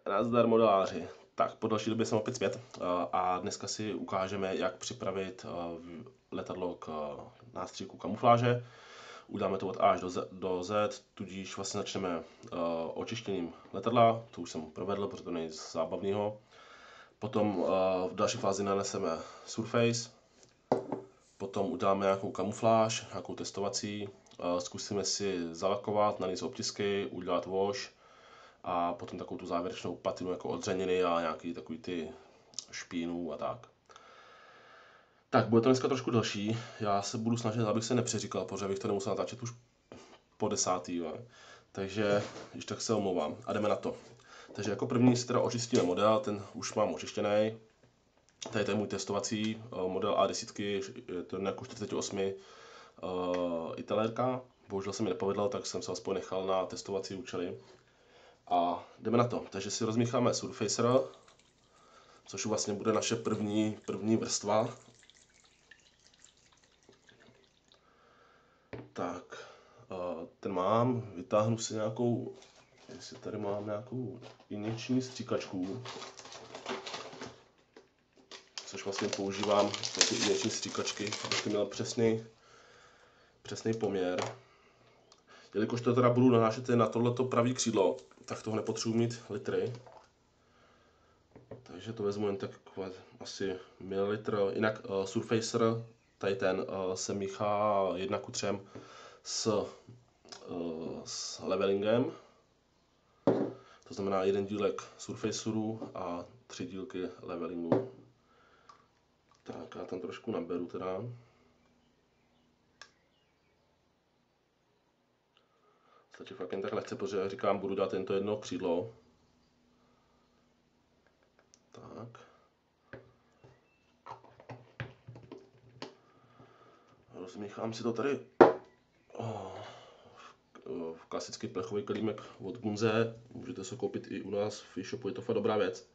Nazdar modeláři. Tak, po další době jsem opět zpět a dneska si ukážeme, jak připravit letadlo k nástřiku kamufláže. Uděláme to od A až do Z, tudíž vlastně začneme očištěním letadla, to už jsem provedl, protože to není nic zábavného. Potom v další fázi naneseme surface, potom uděláme nějakou kamufláž, nějakou testovací, zkusíme si zalakovat, nanést obtisky, udělat wash, a potom takovou tu závěrečnou patinu jako odřeniny a nějaký takový ty špínů a tak. Tak, bude to dneska trošku delší. Já se budu snažit, abych se nepřeříkal, protože bych to nemusel natáčet už po 10. Takže, když tak se omlouvám. A jdeme na to. Takže jako první si teda očistíme model, ten už mám očištěný. Tady je můj testovací model A10, je to jako 48 italérka. Bohužel se mi nepovedlo, tak jsem se aspoň nechal na testovací účely. A jdeme na to. Takže si rozmícháme Surfacer, což vlastně bude naše první vrstva. Tak, ten mám, vytáhnu si nějakou, jestli tady mám nějakou injekční stříkačku, což vlastně používám ty injekční stříkačky, abych měl přesný poměr. Jelikož to teda budu nanášet na tohleto pravý křídlo, tak toho nepotřebuji mít litry. Takže to vezmu jen tak asi mililitr. Jinak Surfacer, tady ten se míchá 1:3 s levelingem. To znamená 1 dílek Surfaceru a 3 dílky levelingu. Tak, já tam trošku naberu teda. Stačí fakt jen tak lehce, protože jak říkám, budu dát jen to jedno křídlo. Tak. Rozmíchám si to tady v klasický plechový kelímek od Gunze. Můžete se koupit i u nás v e-shopu, je to fakt dobrá věc.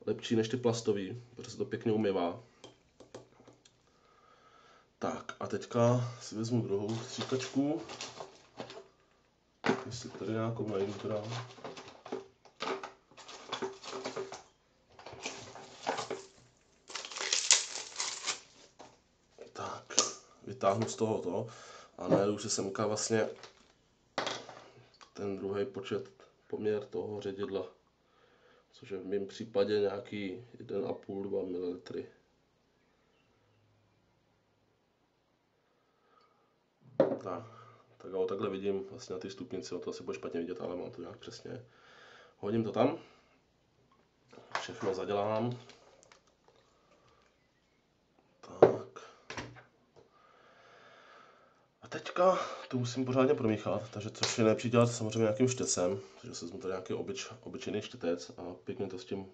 Lepší než ty plastový, protože se to pěkně umývá. Tak a teďka si vezmu druhou stříkačku. Jestli tady nějakou najdu teda. Tak, vytáhnu z tohoto a najedu si semka vlastně ten druhý poměr toho ředidla, což je v mém případě nějaký 1,5–2 ml. Tak já ho takhle vidím vlastně na ty stupnici, to asi bude špatně vidět, ale mám to nějak přesně. Hodím to tam, všechno zadělám. Tak. A teďka to musím pořádně promíchat, takže což je nejlepší dělat samozřejmě nějakým štětcem, takže se vezmu tady nějaký obyčejný štětec a pěkně to s tím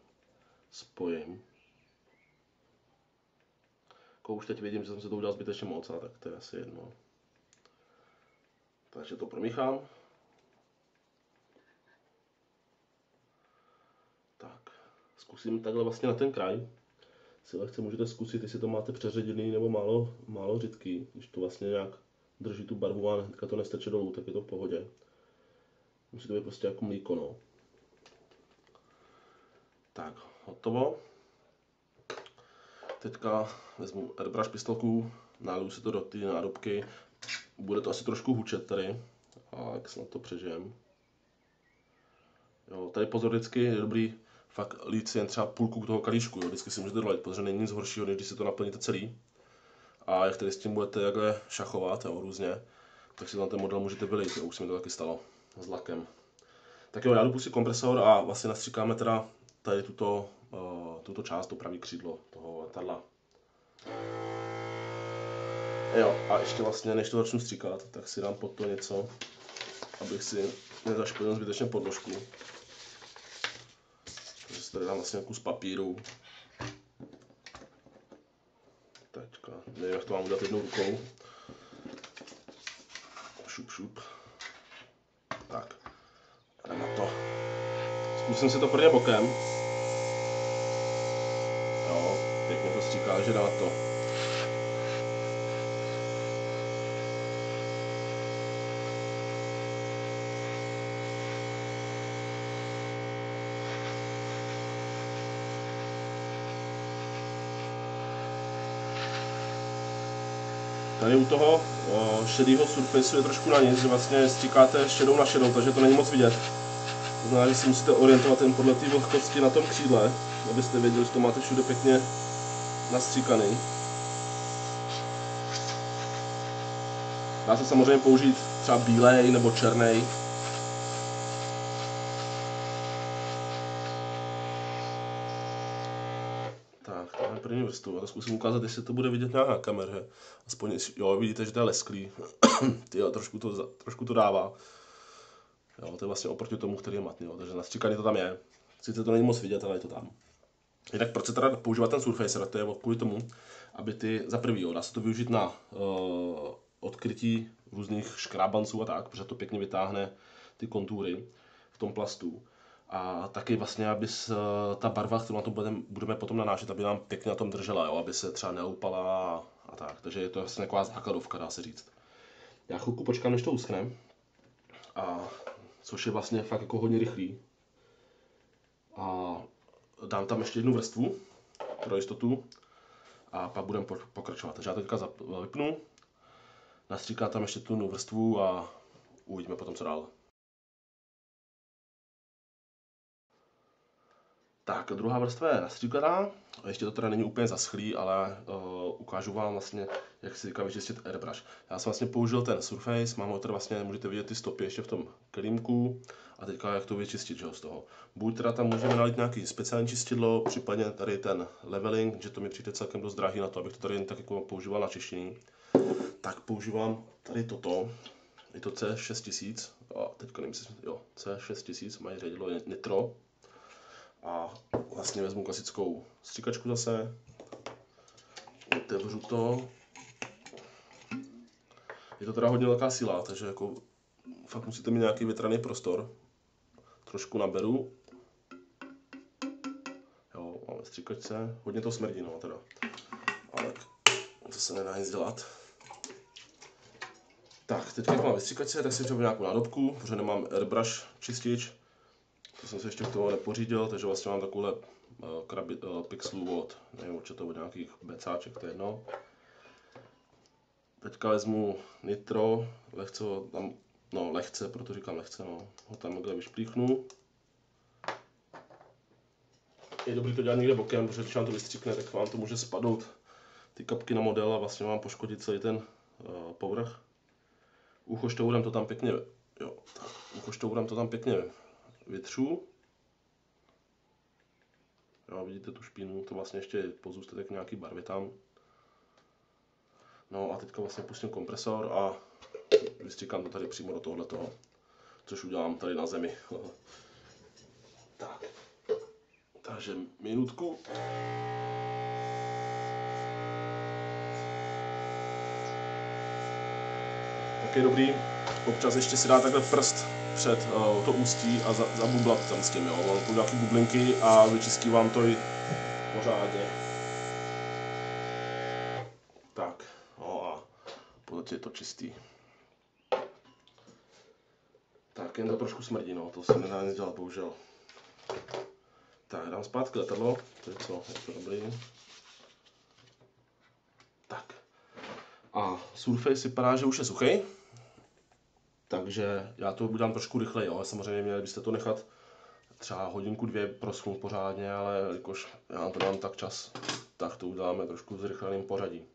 spojím. Jako už teď vidím, že jsem se to udělal zbytečně moc, ale tak to je asi jedno. Takže to promíchám. Tak, zkusím takhle vlastně na ten kraj. Si lehce můžete zkusit, jestli to máte přeředěný nebo málo řidký. Když to vlastně nějak drží tu barvu a hnedka to nesteče dolů, tak je to v pohodě. Musí to být prostě jako mlíko, no. Tak, hotovo. Teďka vezmu airbrush pistolku, naliju si to do té nádobky. Bude to asi trošku hučet tady, a jak se na to přežijem. Jo, tady pozor, vždycky je dobrý fakt lít si jen třeba půlku toho kalíšku, jo. Vždycky si můžete dolit, protože není nic horšího, než když si to naplníte celý. A jak tady s tím budete takhle šachovat, jo, různě, tak si tam ten model můžete vylít, jo, už se mi to taky stalo s lakem. Tak jo, já jdu pustit kompresor a vlastně nastříkáme teda tady tuto část, to pravý křídlo toho letadla. Jo, a ještě vlastně, než to začnu stříkat, tak si dám pod to něco, abych si nezašpinil zbytečně podložku. Takže si tady dám vlastně kus papíru. Teďka, nevím, jak to mám udělat jednou rukou. Šup, šup. Tak, jdem na to. Zkusím si to prvně bokem. Jo, pěkně to stříká, že dá to. Tady u toho šedého surfaceu je trošku na nic, že vlastně stříkáte šedou na šedou, takže to není moc vidět. To znamená, že si musíte orientovat jen podle té vlhkosti na tom křídle, abyste věděli, že to máte všude pěkně nastříkaný. Dá se samozřejmě použít třeba bílej nebo černej. Tak, máme první vrstvu. A to zkusím ukázat, jestli to bude vidět nějak na kameře. Aspoň, jo, vidíte, že to je lesklý. Tyjo, trošku to dává. Jo, to je vlastně oproti tomu, který je matný, jo. Takže nastříkaný to tam je. Sice to není moc vidět, ale je to tam. Jinak proč se teda používat ten surfacer, to je kvůli tomu, aby ty, za prvý, jo, dá se to využít na odkrytí různých škrábanců a tak, protože to pěkně vytáhne ty kontury v tom plastu. A taky vlastně, aby ta barva, kterou na to budeme potom nanášet, aby nám pěkně na tom držela, jo, aby se třeba neupala a tak. Takže je to vlastně taková základovka, dá se říct. Já chvilku počkám, než to uschne, což je vlastně fakt jako hodně rychlý. A dám tam ještě jednu vrstvu pro jistotu a pak budeme pokračovat. Takže já to teďka vypnu, nastříkám tam ještě tu vrstvu a uvidíme potom, co dál. Tak, druhá vrstva je nastříkaná, ještě to teda není úplně zaschlý, ale ukážu vám vlastně, jak si říká vyčistit airbrush. Já jsem vlastně použil ten Surface, mám ho teda vlastně, můžete vidět ty stopy ještě v tom kelímku a teďka jak to vyčistit, že z toho. Buď teda tam můžeme nalít nějaký speciální čistidlo, případně tady ten leveling, že to mi přijde celkem dost drahý na to, abych to tady jen tak jako používal na čištění. Tak používám tady toto, je to C6000, a teďka nevím, jo, C6000, mají ředidlo Nitro. A vlastně vezmu klasickou stříkačku zase, otevřu to. Je to teda hodně velká síla, takže jako fakt musíte mít nějaký větraný prostor. Trošku naberu. Jo, máme stříkačce, hodně to smrdí, no teda. Ale to se nedá nic dělat. Tak, teď jak mám ve stříkačce, tak si třeba nějakou nádobku, protože nemám airbrush čistič. To jsem se ještě k tomu nepořídil, takže vlastně mám takovouhle pixelů od, nevím, určitě od nějakých becáček, to je jedno. Teďka vezmu nitro, lehce tam, no lehce, proto říkám lehce, no, ho tam takhle vyšplíchnu. Je dobrý to dělat někde bokem, protože když vám to vystříkne, tak vám to může spadnout ty kapky na model a vlastně vám poškodit celý ten povrch. Uchoštourem to tam pěkně, jo, tak, uchoštourem to tam pěkně vytřu. Jo, vidíte tu špínu, to vlastně ještě pozůstatek nějaký barvy tam. No a teďka vlastně pustím kompresor a vystříkám to tady přímo do tohohletoho, což udělám tady na zemi. Tak. Takže minutku. Tak je dobrý občas ještě si dá takhle prst před to ústí a zabublat tam s tím, jo. Mám tu nějaký bublinky a vyčistí vám to i pořádně. Tak, no a potom je to čistý. Tak, jen to trošku smrdí, no, to se nedá nic dělat, bohužel. Tak, dám zpátky letadlo, to je co, je to dobrý. Tak. A Surface vypadá, že už je suchý. Takže já to udělám trošku rychleji, jo. Samozřejmě měli byste to nechat třeba hodinku, dvě proschnout pořádně, ale jakož já na to dám tak čas, tak to uděláme trošku v zrychleném pořadí.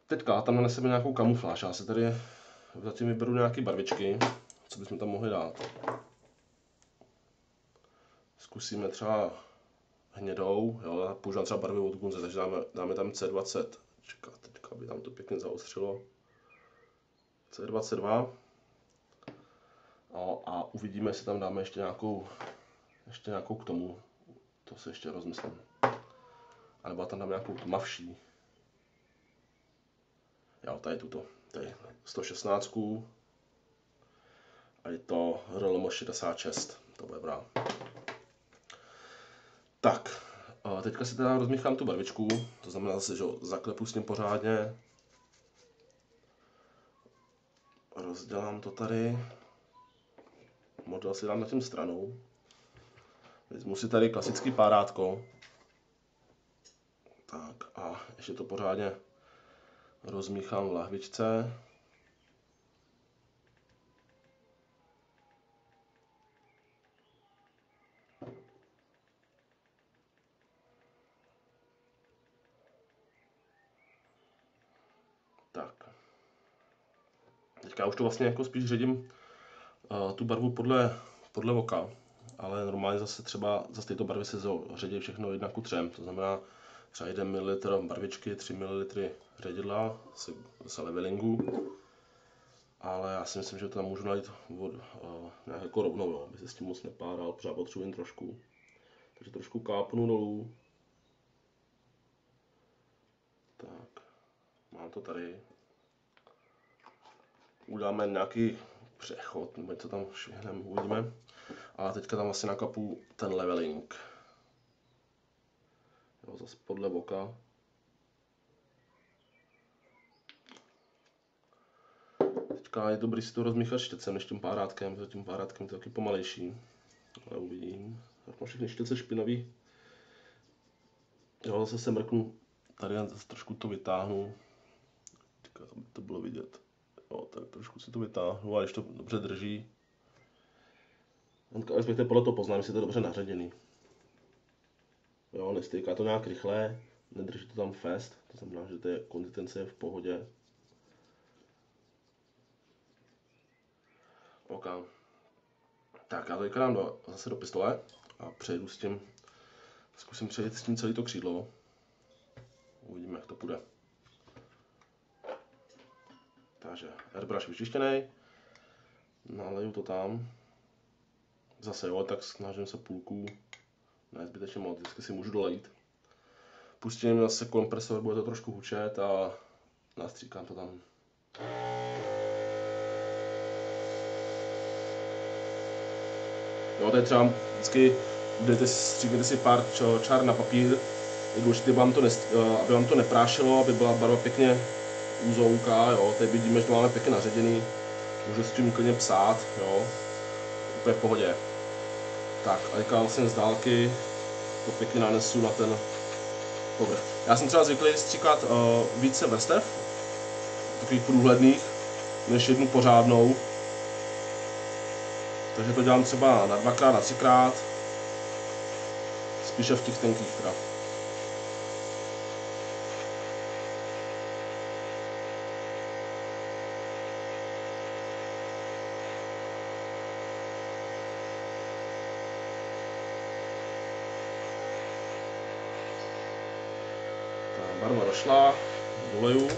Teďka tam naneseme nějakou kamufláž, já si tady zatím vyberu nějaké barvičky, co bychom tam mohli dát. Zkusíme třeba hnědou, jo, používám třeba barvy od Gunze, takže dáme tam C20, čekat, teďka aby tam to pěkně zaostřilo. C22. No, a uvidíme, jestli tam dáme ještě nějakou k tomu, to si ještě rozmyslím. A nebo tam dáme nějakou tmavší. Jo, tady tuto, tady 116 a je to RLM 66, to bude brát. Tak, teďka si teda rozmíchám tu barvičku, to znamená zase, že zaklepu s ním pořádně. Rozdělám to tady. Model si dám na tím stranou. Vezmu si tady klasický párátko. Tak a ještě to pořádně rozmíchám v lahvičce. Tak. Teďka už to vlastně jako spíš ředím tu barvu podle oka, ale normálně zase třeba za této barvy se ředí všechno 1:3, to znamená třeba 1 ml barvičky, 3 ml ředidla z levelingu, ale já si myslím, že to tam můžu nalít nějak jako rovnou, jo, aby se s tím moc nepáral, třeba potřebuji trošku, takže trošku kápnu dolů. Tak, mám to tady. Uděláme nějaký přechod, nebo co tam švihneme, uvidíme. A teďka tam vlastně nakapu ten leveling. Jo, zase podle oka. Teďka je dobrý si to rozmíchat štětcem než tím párátkem, protože tím párátkem je to taky pomalejší. Ale uvidím. Tak mám všechny štětce špinavý. Jo, zase se mrknu, tady zase trošku to vytáhnu. Teďka, aby to bylo vidět. Jo, tady trošku si to vytáhnu a když to dobře drží. Respektive podle toho poznám, jestli to je dobře naředěný. Jo, nestýká to nějak rychle, nedrží to tam fest, to znamená, že ta konzistence je v pohodě. OK. Tak já to teďka dám zase do pistole a přejdu s tím, zkusím přejít s tím celé to křídlo. Uvidíme, jak to půjde. Takže airbrush vyčištěný, naleju to tam. Zase jo, tak snažím se půlku, ne zbytečně moc, vždycky si můžu dolejít. Pustím zase kompresor, bude to trošku hučet a nastříkám to tam. Jo, tady třeba vždycky stříkněte si pár čár na papír. Je důležité, aby vám to neprášilo, aby byla barva pěkně úzouká, jo. Tady vidíme, že to máme pěkně naředěný. Můžu s tím klidně psát, jo. Úplně v pohodě. Tak a teďka vlastně z dálky to pěkně nanesu na ten povrch. Já jsem třeba zvyklý stříkat více vrstev, takových průhledných, než jednu pořádnou. Takže to dělám třeba na 2x, na 3x, spíše v těch tenkých teda. Ta barva došla, doleju.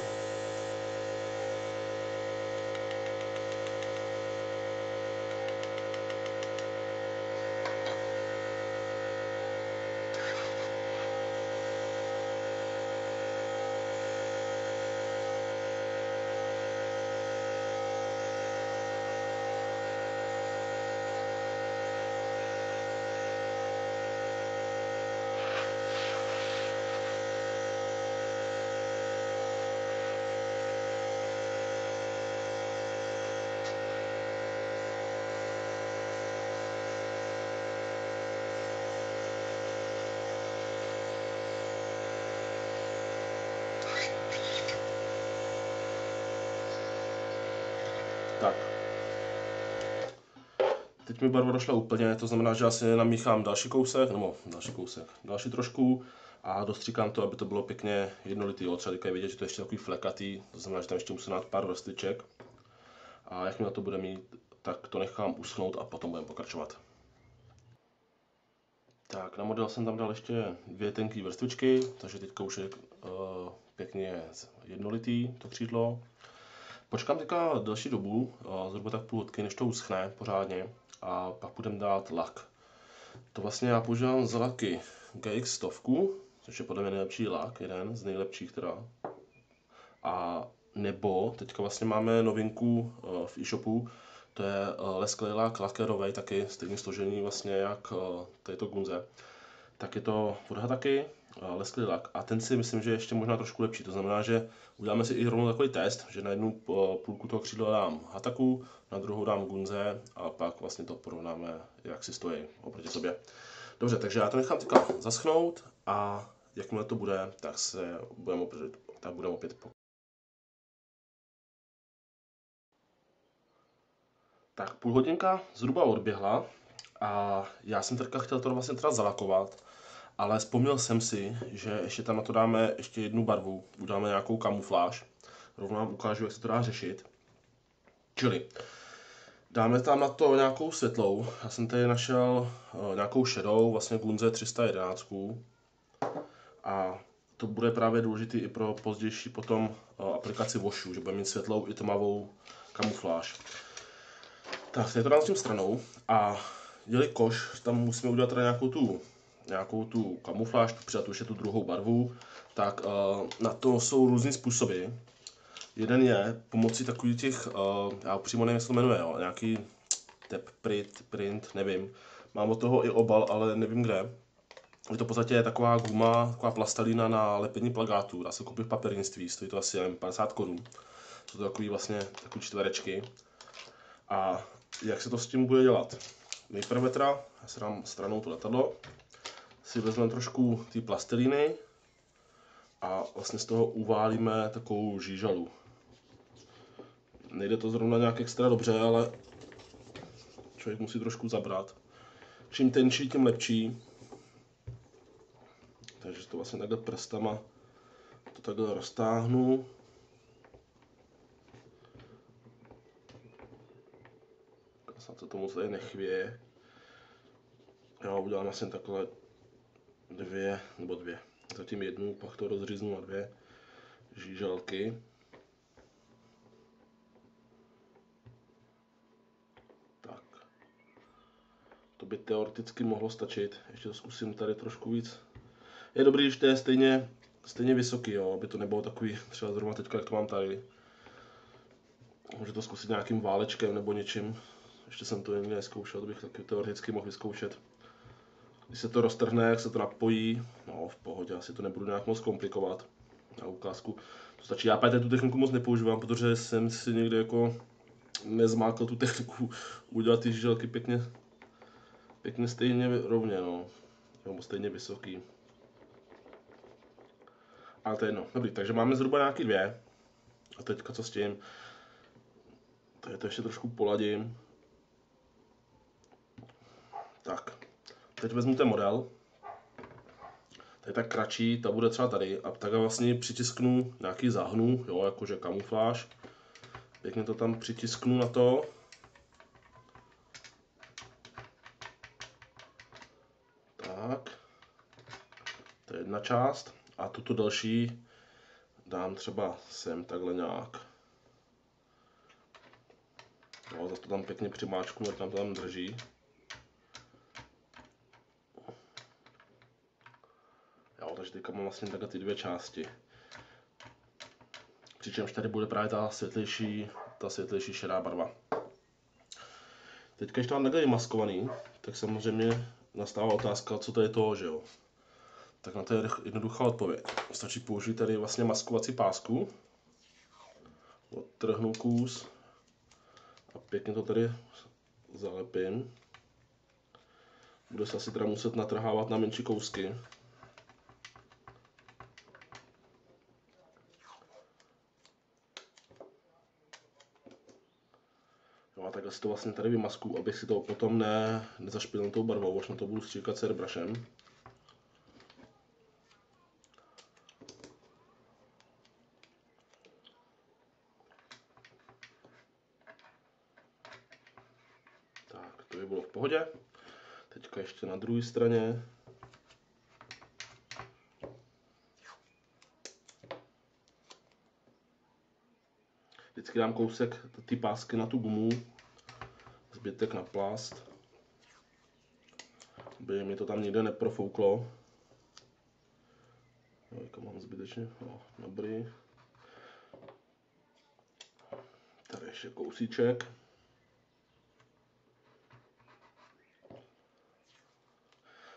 Tak. Teď mi barva došla úplně, to znamená, že asi namíchám další kousek, další trošku a dostříkám to, aby to bylo pěkně jednolitý. Třeba teďka je vidět, že to je ještě takový flekatý, to znamená, že tam ještě musím dát pár vrstviček. A jak mi na to bude mít, tak to nechám uschnout a potom budeme pokračovat. Tak, na model jsem tam dal ještě 2 tenké vrstvičky, takže teďka už je pěkně jednolitý to křídlo. Počkám teďka delší dobu, zhruba tak půl hodky, než to uschne pořádně a pak budeme dát lak. To vlastně já používám za laky GX100, což je podle mě nejlepší lak, jeden z nejlepších teda. A nebo teďka vlastně máme novinku v e-shopu, to je lesklý lak lakerový, taky stejný složení vlastně jak této Gunze. Tak je to od Hataky, lesklý lak a ten si myslím, že je ještě možná trošku lepší. To znamená, že uděláme si i rovnou takový test, že na jednu půlku toho křídla dám Hataku, na druhou dám Gunze a pak vlastně to porovnáme, jak si stojí oproti sobě. Dobře, takže já to nechám teďka zaschnout a jakmile to bude, tak budeme opět Tak půl hodinka zhruba odběhla a já jsem teďka chtěl to vlastně teda zalakovat, ale vzpomněl jsem si, že ještě tam na to dáme ještě jednu barvu, uděláme nějakou kamufláž, rovnou vám ukážu, jak se to dá řešit. Čili dáme tam na to nějakou světlou, já jsem tady našel nějakou šedou, vlastně Gunze 311 a to bude právě důležitý i pro pozdější potom aplikaci Washu, že bude mít světlou i tmavou kamufláž. Tak, teď to dám s tím stranou a jelikož tam musíme udělat teda nějakou tu kamufláž, přidat už je tu druhou barvu, tak na to jsou různý způsoby. Jeden je pomocí takových těch, já přímo nevím, jak se to jmenuje, jo, nějaký tap print, nevím. Mám od toho i obal, ale nevím kde. Je to v podstatě taková guma, taková plastelína na lepení plakátů. Dá se koupit v papírnictví, stojí to asi 50 korun. Jsou to takový vlastně takové čtverečky. A jak se to s tím bude dělat? Nejprve teda, já si dám stranou to letadlo, si vezmeme trošku té plastelíny a vlastně z toho uválíme takovou žížalu. Nejde to zrovna nějak extra dobře, ale člověk musí trošku zabrat. Čím tenčí, tím lepší. Takže to vlastně takhle prstama to takhle roztáhnu. Snad se to moc tady nechvěje. Já udělám vlastně takhle dvě. Zatím jednu, pak to rozříznu na dvě žížalky. Tak. To by teoreticky mohlo stačit. Ještě to zkusím tady trošku víc. Je dobrý, když to je stejně vysoký, jo, aby to nebylo takový, třeba zrovna teďka, jak to mám tady. Můžu to zkusit nějakým válečkem nebo něčím. Ještě jsem to někde neskoušel, to bych taky teoreticky mohl vyzkoušet. Když se to roztrhne, jak se to napojí, no v pohodě, asi to nebudu nějak moc komplikovat. Na ukázku to stačí. Já tu techniku moc nepoužívám, protože jsem si někde jako nezmákl tu techniku udělat ty žíželky pěkně stejně rovně, no. Nebo stejně vysoký. Ale to je jedno. Dobrý, takže máme zhruba nějaký dvě. A teďka co s tím? Tady to ještě trošku poladím. Tak, teď vezmu ten model. Tady tak kratší, ta bude třeba tady. A takhle vlastně přitisknu nějaký záhnu, jo, jakože kamufláž. Pěkně to tam přitisknu na to. Tak. To je jedna část. A tuto další dám třeba sem takhle nějak. Jo, zase to tam pěkně přimáčknu, jak tam to tam drží. Jo, takže teďka mám vlastně takhle ty dvě části. Přičemž tady bude právě ta světlejší šedá barva. Teďka, když to mám takhle vymaskovaný, tak samozřejmě nastává otázka, co to je toho, že jo. Tak na to je jednoduchá odpověď. Stačí použít tady vlastně maskovací pásku. Odtrhnu kus a pěkně to tady zalepím. Bude se asi teda muset natrhávat na menší kousky. Jo, a takhle si to vlastně tady vymaskuju, abych si to potom nezašpinil tou barvou, až na to budu stříkat s airbrushem. Tak, to by bylo v pohodě. Teďka ještě na druhé straně. Vždycky dám kousek ty pásky na tu gumu, zbytek na plast, aby mi to tam nikde neprofouklo. No, jak mám zbytečně, no, dobrý. Tady ještě kousíček.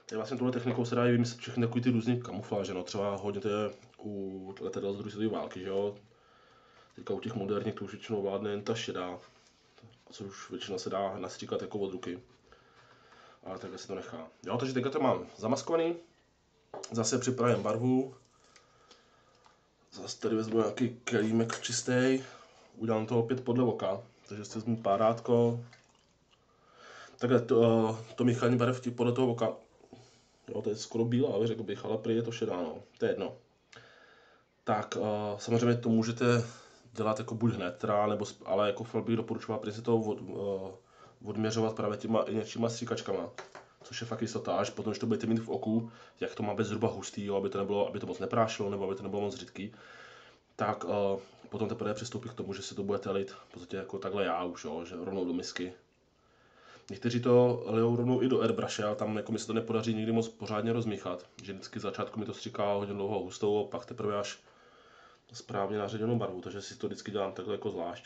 Tady vlastně touhle technikou se dají vymyslet všechny takový ty různé kamufláže, no, třeba hodně to je u letadel z druhé světové války, že jo. Teďka u těch moderních to už většinou vládne jen ta šedá, což už většina se dá nastříkat jako od ruky. Ale takhle se to nechá. Jo, takže teďka to mám zamaskovaný. Zase připravím barvu. Zase tady vezmu nějaký kelímek čistý. Udělám to opět podle oka. Takže si vezmu párátko, Takhle to míchání barev podle toho oka. Jo, to je skoro bílá, řekl bych, ale prý je to šedá, no. To je jedno. Tak samozřejmě to můžete dělat jako buď hned, teda, nebo, ale jako fakt bych doporučoval prý si to odměřovat právě těma injekčníma stříkačkama. Což je fakt jistota, až potom, když to budete mít v oku, jak to má být zhruba hustý, jo, aby to moc neprášilo, nebo aby to nebylo moc řidký, tak potom teprve přistoupí k tomu, že si to budete lít v podstatě jako takhle já už, jo, že rovnou do misky. Někteří to lijou rovnou i do airbrushe, ale tam jako mi se to nepodaří nikdy moc pořádně rozmíchat. Že vždycky v začátku mi to stříká hodně dlouho hustou, a pak teprve až správně naředěnou barvu, takže si to vždycky dělám takhle jako zvlášť.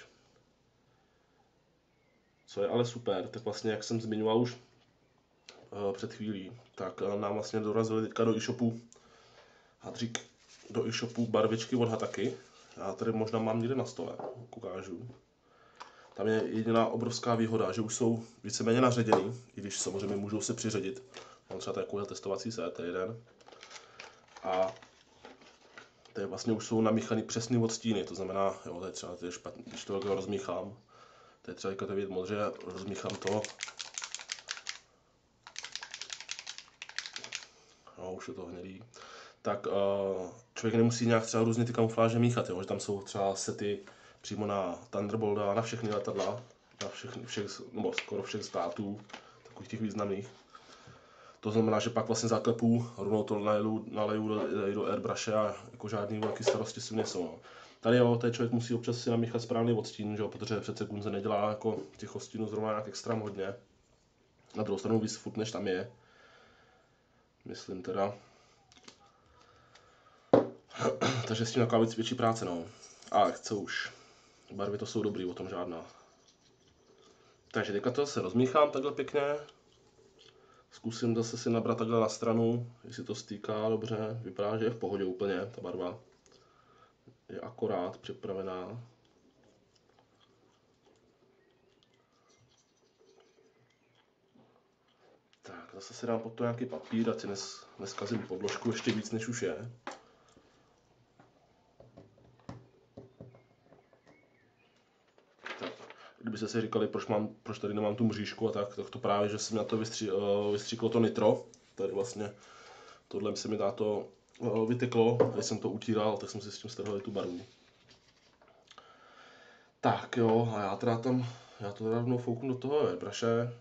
Co je ale super, tak vlastně jak jsem zmiňoval už před chvílí, tak nám vlastně dorazili teďka do e-shopu hadřík do e-shopu barvičky od Hataky. Já tady možná mám někde na stole, ukážu. Tam je jediná obrovská výhoda, že už jsou víceméně naředěný, i když samozřejmě můžou se přiředit. Mám třeba takový testovací set, jeden. A to je vlastně už jsou namíchaný přesný odstíny, to znamená, jo, to je třeba to je špatný, když to rozmíchám, to je třeba jako to vidět modře, rozmíchám to. No, už je to hnědý. Tak člověk nemusí nějak třeba různě ty kamufláže míchat, jo? Že tam jsou třeba sety přímo na Thunderbolta, na všechny letadla, na nebo skoro všech států, takových těch významných. To znamená, že pak vlastně záklepů rovnou to naleju do airbrushe a jako žádný velký starosti si nejsou. No. Tady jo, tady člověk musí občas si namíchat správný odstín, že? Protože přece Gunze nedělá jako těch odstínů zrovna nějak extrém hodně. Na druhou stranu víc furt než tam je. Myslím teda. Takže s tím taková větší práce, no. Ale co už. Barvy to jsou dobrý, o tom žádná. Takže teďka to se rozmíchám takhle pěkně. Zkusím zase si nabrat takhle na stranu, jestli to stýká dobře. Vypadá, že je v pohodě úplně, ta barva. Je akorát připravená. Tak, zase si dám pod to nějaký papír, ať si neskazím podložku ještě víc, než už je. Kdybyste si říkali, proč tady nemám tu mřížku a tak to právě, že jsem na to vystříklo to nitro. Tady vlastně tohle se mi to vyteklo, když jsem to utíral, tak jsem si s tím strhl tu barvu. Tak jo, a já to rovnou fouknu do toho airbrushe.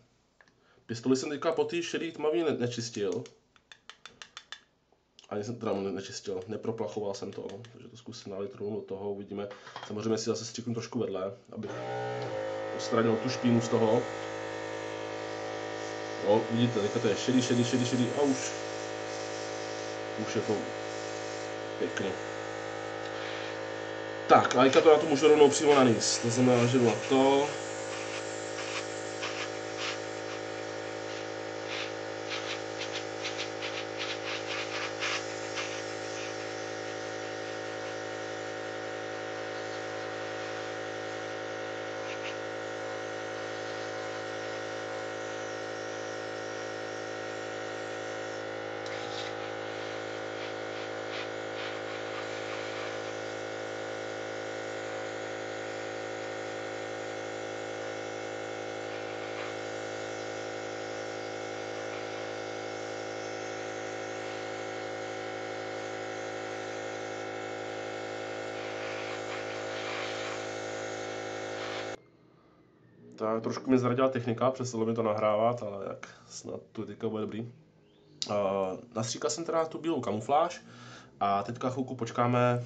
Pistoli jsem teďka po té šedý tmavý nečistil. Ani jsem teda nečistil, neproplachoval jsem to, takže to zkusím nalit rovnou do toho, uvidíme. Samozřejmě si zase stříknu trošku vedle, abych odstranil tu špínu z toho. Jo, vidíte, teďka to je šedý a už je to pěkný. Tak, a teďka to já to můžu rovnou přímo naníst, to znamená, že jdu na to. Tak trošku mi zradila technika, přestalo mi to nahrávat, ale jak snad to teďka bude dobrý. Nastříkal jsem teda tu bílou kamufláž a teďka chvilku počkáme,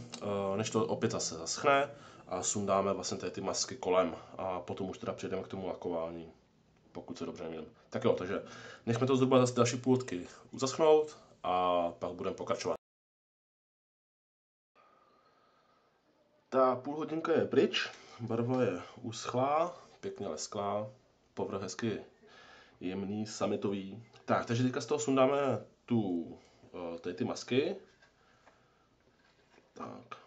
než to opět zase zaschne a sundáme vlastně tady ty masky kolem a potom už teda přejdeme k tomu lakování, pokud se dobře nemýlím. Tak jo, takže nechme to zhruba zase další půl hodky zaschnout a pak budeme pokračovat. Ta půl hodinka je pryč, barva je uschlá, pěkně lesklá, povrch hezky jemný, summitový. Tak, takže teďka z toho sundáme tady ty masky. Tak.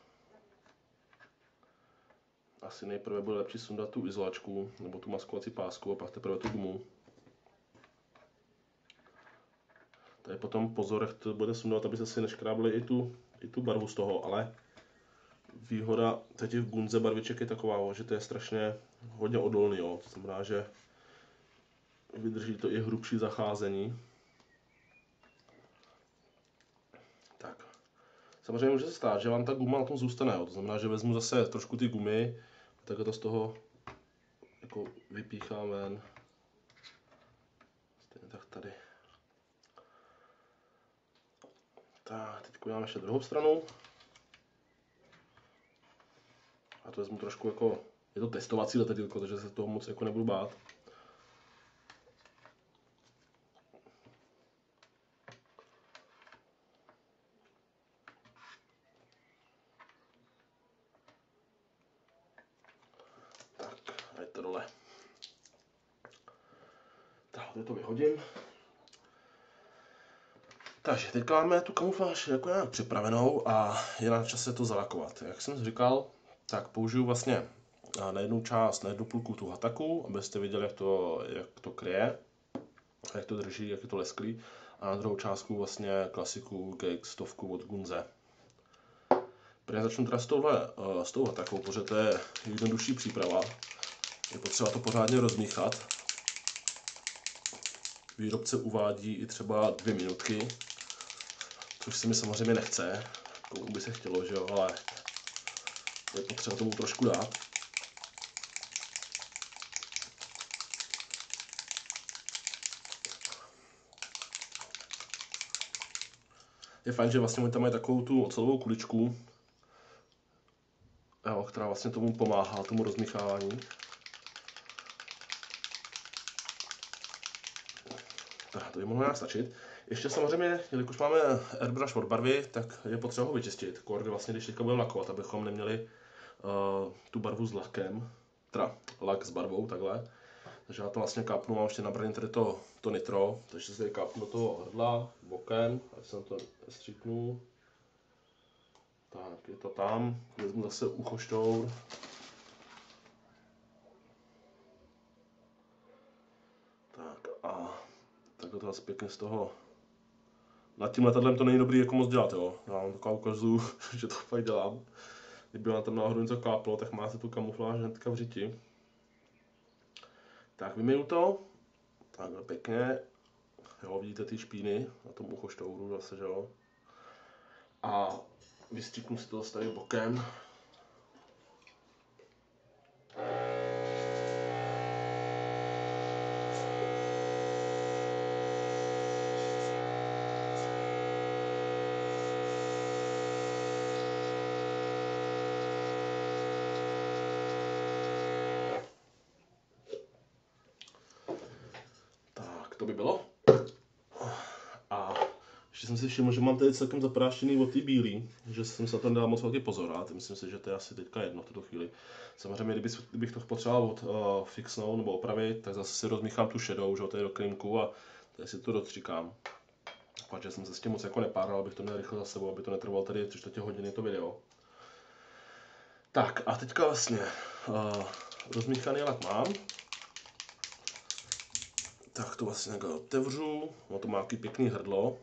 Asi nejprve bude lepší sundat tu izolačku, nebo tu maskovací pásku a pak teprve tu gumu. Tady potom pozor, jak to bude sundat, aby se si neškrábli i tu barvu z toho, ale výhoda těch Gunze barviček je taková, že to je strašně hodně odolný, jo. To znamená, že vydrží to i hrubší zacházení. Tak. Samozřejmě může se stát, že vám ta guma na tom zůstane. To znamená, že vezmu zase trošku ty gumy, tak to z toho jako vypíchám ven. Stejně tak tady. Tak, teď uděláme ještě druhou stranu. A to vezmu trošku jako, je to testovací letadýlko, takže se toho moc jako nebudu bát. Tak, a je to dole. Tak, teď to vyhodím. Takže teďka máme tu kamufláž jako nějak připravenou a je na čase to zalakovat. Jak jsem říkal, tak použiju vlastně na jednu část, na jednu půlku tu hataku, abyste viděli, jak to kryje, jak to drží, jak je to lesklý. A na druhou částku vlastně klasiku GX 100 od Gunze. Prvně začnu teda s tou hatakou, protože to je jednodušší příprava. Je potřeba to pořádně rozmíchat. Výrobce uvádí i třeba 2 minutky, což se mi samozřejmě nechce, komu by se chtělo, že jo, ale je potřeba tomu trošku dát. Je fajn, že vlastně oni tam mají takovou tu ocelovou kuličku, jo, která vlastně tomu pomáhá, tomu rozmíchávání. Tak, to by mohlo nějak stačit. Ještě samozřejmě, jelikož máme airbrush od barvy, tak je potřeba ho vyčistit. Kór, vlastně, když teďka budeme lakovat, abychom neměli tu barvu s lakem, teda lak s barvou, takhle. Takže já to vlastně kápnu, mám ještě nabraný tady to nitro, takže se kápnu do toho hrdla bokem, ať jsem to nestříknu. Tak, je to tam, vezmu zase uchoštour. Tak a takhle to zase pěkně z toho. Nad tím letadlem to není dobrý jako moc dělat, jo. Já vám takovou ukazuju, že to fakt dělám. Kdyby vám tam náhodou něco káplo, tak máte tu kamufláž hnedka v řiti. Tak vymiju to, takhle pěkně, jo, vidíte ty špíny na tom uchoštouru zase, že jo. A vystříknu si to tady bokem. Tak, to by bylo. A ještě jsem si všiml, že mám tady celkem zapráštěný od té bílý, že jsem se na to nedal moc velký pozor, a myslím si, že to je asi teďka jedno v tuto chvíli. Samozřejmě, kdybych to potřeboval fixnout nebo opravit, tak zase si rozmíchám tu šedou, že to je do klímku a tady si to dotříkám. Takže jsem se s tím moc jako nepáral, abych to měl rychle za sebou, aby to netrvalo tady 3/4 hodiny to video. Tak a teďka vlastně rozmíchaný lak mám. Tak to vlastně takhle otevřu, no to má takový pěkný hrdlo.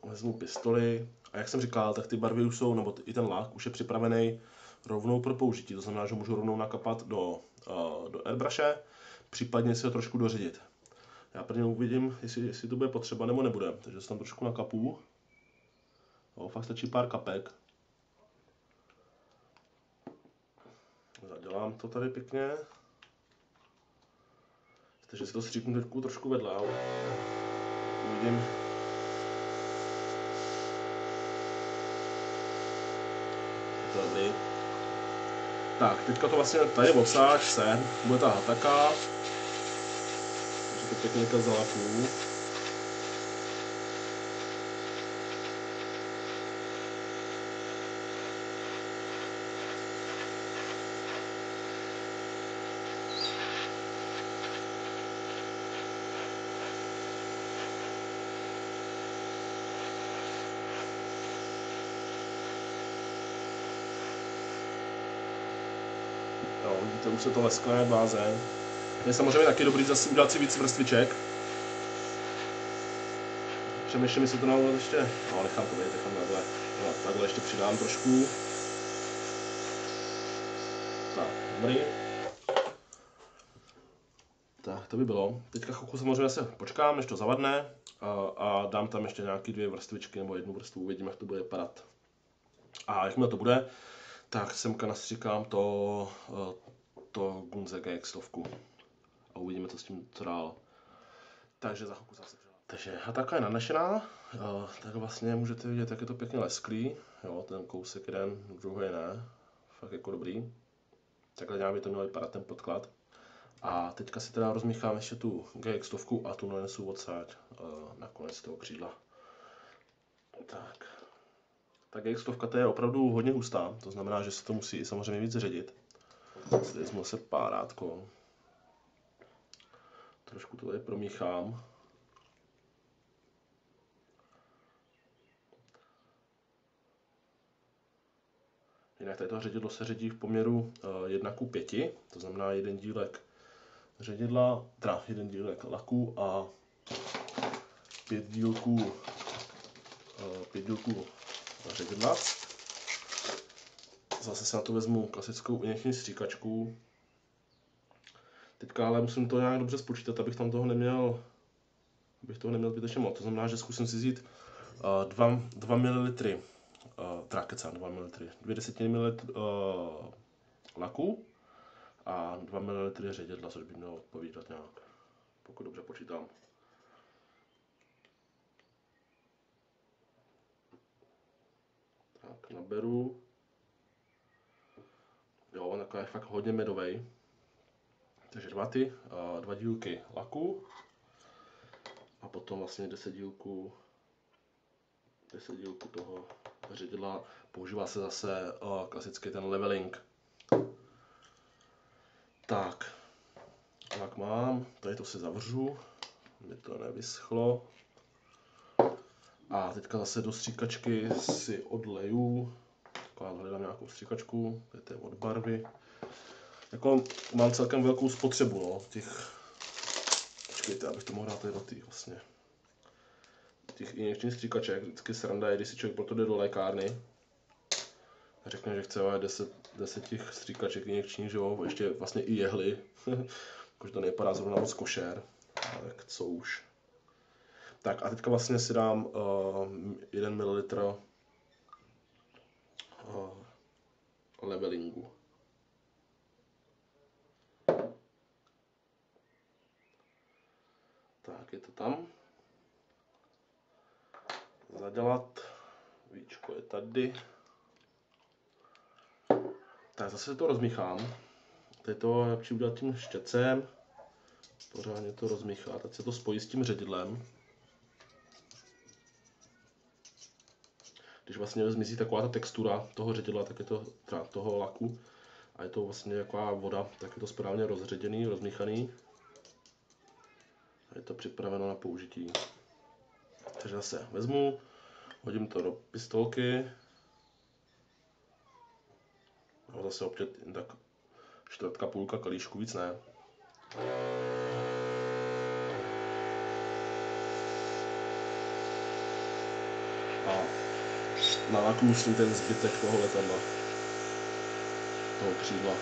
Vezmu pistoli a jak jsem říkal, tak ty barvy už jsou, nebo i ten lak už je připravený rovnou pro použití. To znamená, že můžu rovnou nakapat do airbrushe, případně si ho trošku doředit. Já prvně uvidím, jestli to bude potřeba nebo nebude, takže se tam trošku nakapu. Jo, fakt stačí pár kapek. Zadělám to tady pěkně. Takže si to stříknu trošku vedle. Jo. Uvidím. Dobrý. Tak, teďka to vlastně tady obsáč sem, bude ta hataka. Takže to pěkně někde zalakuju. Jo, vidíte, už se to leskne jak blázen. Je samozřejmě taky dobrý zase udělat si víc vrstviček. Přemýšlím, jestli to na ještě, no nechám to být, nechám takhle. No, takhle ještě přidám trošku. Tak, dobrý. Tak, to by bylo. Teďka chvilku samozřejmě se počkám, než to zavadne a dám tam ještě nějaký 2 vrstvičky nebo 1 vrstvu, uvidíme, jak to bude vypadat. A jakmile to bude, tak semka nastříkám to Gunze GX100 a uvidíme, co s tím co dál. Takže za chvilku zase. Takže hataka je nanešená, tak vlastně můžete vidět, jak je to pěkně lesklý. Jo, ten kousek jeden, druhý ne, fakt jako dobrý. Takhle nějak by to mělo vypadat ten podklad. A teďka si teda rozmíchám ještě tu GX100 a tu nanesu odsáď na konec toho křídla. Tak. Ta GX100 to je opravdu hodně hustá, to znamená, že se to musí samozřejmě víc ředit. Vezmu se párátko. Trošku to tady promíchám. Jinak tady to ředidlo se ředí v poměru 1:5, to znamená jeden dílek ředidla, teda jeden dílek laku a 5 dílků ředidla. Zase si na to vezmu klasickou injekční stříkačku. Teďka ale musím to nějak dobře spočítat, abych toho neměl zbytečně moc. To znamená, že zkusím si vzít 2 ml, teda 2 ml, 2 desetiny ml laku a 2 ml ředidla, což by mělo odpovídat nějak, pokud dobře počítám. Tak, naberu. Jo, on je fakt hodně medovej. Takže 2 dílky laku a potom vlastně 10 dílků toho ředidla. Používá se zase klasicky ten leveling. Tak, lak mám, tady to si zavřu, aby to nevyschlo. A teďka zase do stříkačky si odleju, hledám nějakou stříkačku, to je od barvy. Jako mám celkem velkou spotřebu, no, počkejte, abych to mohl dát tady do vlastně. Těch injekčních stříkaček, vždycky sranda je, když si člověk proto jde do lékárny a řekne, že chce 10 těch stříkaček injekčních, že jo, ještě vlastně i jehly, jakože to nevypadá zrovna moc košer, tak co už. Tak a teďka vlastně si dám 1 ml levelingu. Tak, je to tam. Zadělat. Víčko je tady. Tak zase to rozmíchám. Teď to jak udělat tím štětcem. Pořádně to rozmíchat. Teď se to spojí s tím ředidlem. Když vlastně zmizí taková ta textura toho ředidla, tak je to toho laku a je to vlastně taková voda, tak je to správně rozředěný, rozmíchaný. A je to připraveno na použití. Takže zase vezmu, hodím to do pistolky. A zase opět tak 1/4 kalíšku, víc ne. A nalakusnu ten zbytek toho letadla, toho křídla.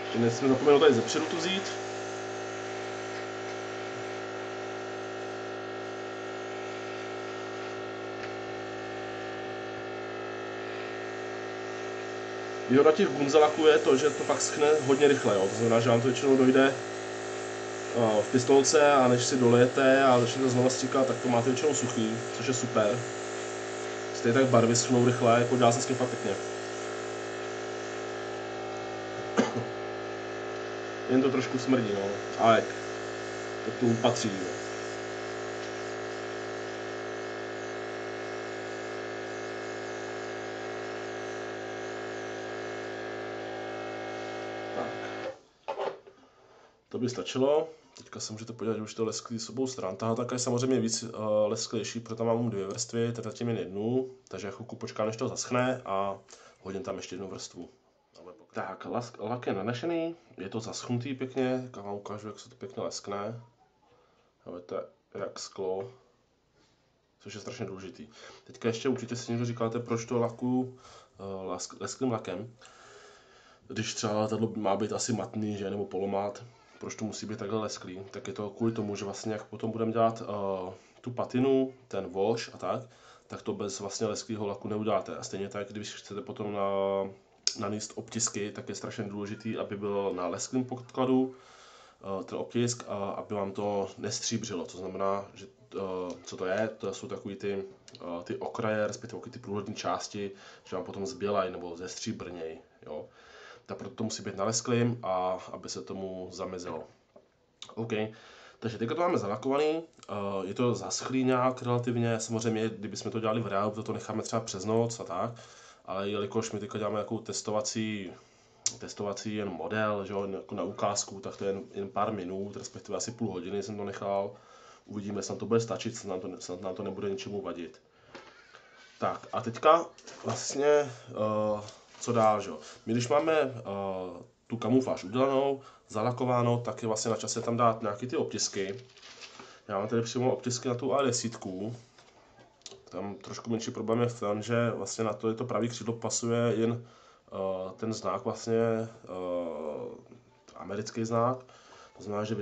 Ještě nesmím zapomenout tady zepředu to vzít. Výhoda těch Gunze laků je to, že to fakt schne hodně rychle, jo. To znamená, že vám to většinou dojde v pistolce a než si dolejete a začnete znovu stříkat, tak to máte většinou suchý, což je super. Stejně tak barvy schnou rychle, jako dělá se s tím fakt pěkně. Jen to trošku smrdí, no, ale to k tomu patří, jo. To by stačilo. Teďka se můžete podívat, že už to lesklý s obou stran. Tahle taka je samozřejmě víc lesklejší, protože tam mám 2 vrstvy, tady zatím jen 1, takže chvilku počkám, než to zaschne a hodím tam ještě 1 vrstvu. Tak, lak je nanešený, je to zaschnutý pěkně, já vám ukážu, jak se to pěkně leskne. Vidíte, jak sklo, což je strašně důležitý. Teďka ještě určitě si někdo říkáte, proč to lakuju lesklým lakem. Když třeba letadlo má být asi matný, že, nebo polomát, proč to musí být takhle lesklý, tak je to kvůli tomu, že vlastně jak potom budeme dělat tu patinu, ten wash a tak to bez vlastně lesklého laku neuděláte. A stejně tak, když chcete potom nanést obtisky, tak je strašně důležitý, aby byl na lesklém podkladu ten obtisk, aby vám to nestříbřilo. To znamená, že co to je? To jsou takový ty okraje, respektive ty průhledné části, že vám potom zbělají nebo zestříbrnějí. Jo? Tak proto to musí být na lesklým a aby se tomu zamezilo. OK. Takže teďka to máme zalakovaný, je to zaschlý nějak relativně, samozřejmě, kdybychom to dělali v reálu, to necháme třeba přes noc a tak, ale jelikož my teďka děláme nějakou testovací jen model, že jo, jako na ukázku, tak to je jen pár minut, respektive asi půl hodiny jsem to nechal, uvidíme, jestli nám to bude stačit, snad nám to nebude ničemu vadit. Tak a teďka vlastně, co dál, že jo, my když máme tu kamufláž udělanou, zalakováno, tak je vlastně na čase tam dát nějaké ty obtisky. Já mám tady přímo obtisky na tu A10. Tam trošku menší problém je v tom, že vlastně na to pravý křídlo pasuje jen ten znak vlastně, americký znak. To znamená, že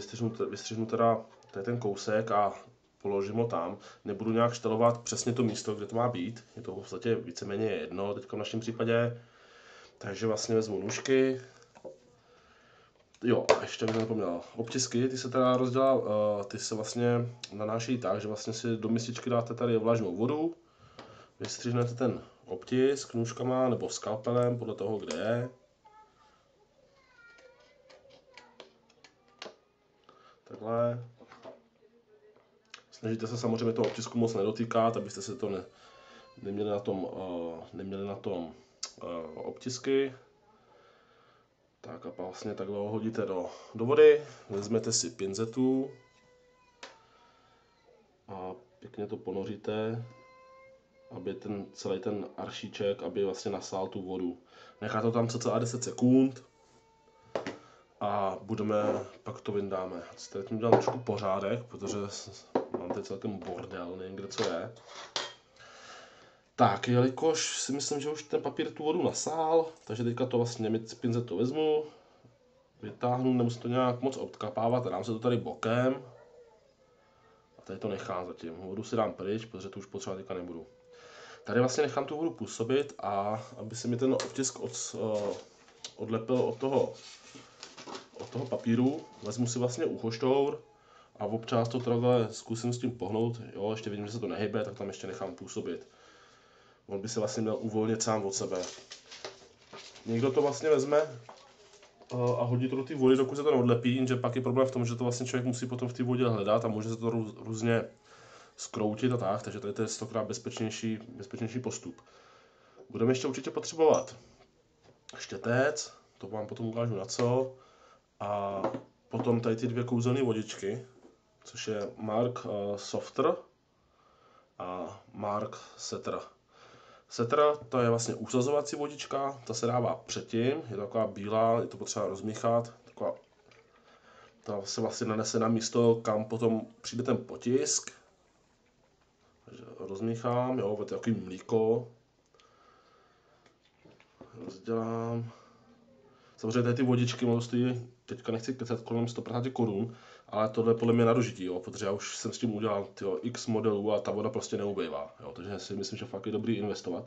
vystřihnu teda ten kousek a položím ho tam. Nebudu nějak štelovat přesně to místo, kde to má být. Je to v podstatě víceméně jedno teďka v našem případě. Takže vlastně vezmu nůžky. Jo, a ještě bych zapomněl. Obtisky, ty se teda ty se vlastně nanášejí tak, že vlastně si do mističky dáte tady vlažnou vodu, vystřihnete ten obtisk nůžkama nebo skalpelem, podle toho, kde je. Takhle. Snažíte se samozřejmě toho obtisku moc nedotýkat, abyste se to neměli na tom obtisky. Tak a vlastně takhle ho hodíte do vody, vezmete si pinzetu a pěkně to ponoříte, aby celý ten aršíček, aby vlastně nasál tu vodu. Nechá to tam cca 10 sekund a pak to vyndáme. Teď mi dělám trošku pořádek, protože mám teď celkem bordel, nevím kde co je. Tak, jelikož si myslím, že už ten papír tu vodu nasál, takže teďka to vlastně pinzetou vezmu, vytáhnu, nemusím to nějak moc odkapávat, dám se to tady bokem a tady to nechám zatím. Vodu si dám pryč, protože to už potřeba teďka nebudu. Tady vlastně nechám tu vodu působit a aby se mi ten obtisk odlepil od toho papíru, vezmu si vlastně uchoštour a občas to takhle zkusím s tím pohnout, jo, ještě vidím, že se to nehybe, tak tam ještě nechám působit. On by se vlastně měl uvolnit sám od sebe. Někdo to vlastně vezme a hodí to do té vody, dokud se to neodlepí, jenže pak je problém v tom, že to vlastně člověk musí potom v té vodě hledat a může se to různě zkroutit a tak, takže tady to je 100krát bezpečnější postup. Budeme ještě určitě potřebovat štětec, to vám potom ukážu na co, a potom tady ty dvě kouzelné vodičky, což je Mark Softer a Mark Setter. Setter, to je vlastně usazovací vodička, ta se dává předtím, je to taková bílá, je to potřeba rozmíchat, ta se vlastně nanese na místo, kam potom přijde ten potisk. Takže rozmíchám, jo, je to takový mlíko. Rozdělám. Samozřejmě tady ty vodičky stojí, teďka nechci kecat, kolem 150 korun, ale tohle je podle mě na dožití, jo, protože já už jsem s tím udělal x modelů a ta voda prostě neubejvá, jo, takže si myslím, že fakt je dobrý investovat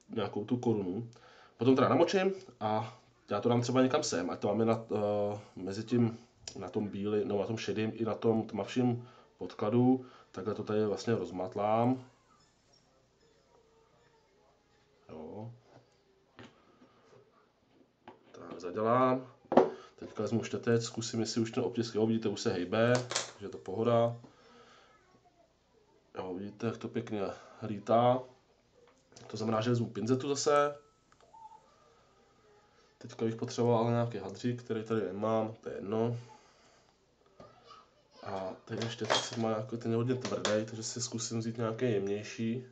nějakou tu korunu. Potom teda namočím a já to dám třeba někam sem, ať to máme mezi tím na tom bílém, no na tom šedým i na tom tmavším podkladu, takhle to tady vlastně rozmatlám. Jo. Tak zadělám. Teďka vezmu štětec, zkusím, jestli už ten obtisk, jo, vidíte, už se hejbe, takže je to pohoda. Jo, vidíte, jak to pěkně lítá. To znamená, že vezmu pinzetu zase. Teďka bych potřeboval ale nějaký hadřík, který tady nemám, to je jedno. A teď ještě má jako ten hodně tvrdý, takže si zkusím vzít nějaký jemnější.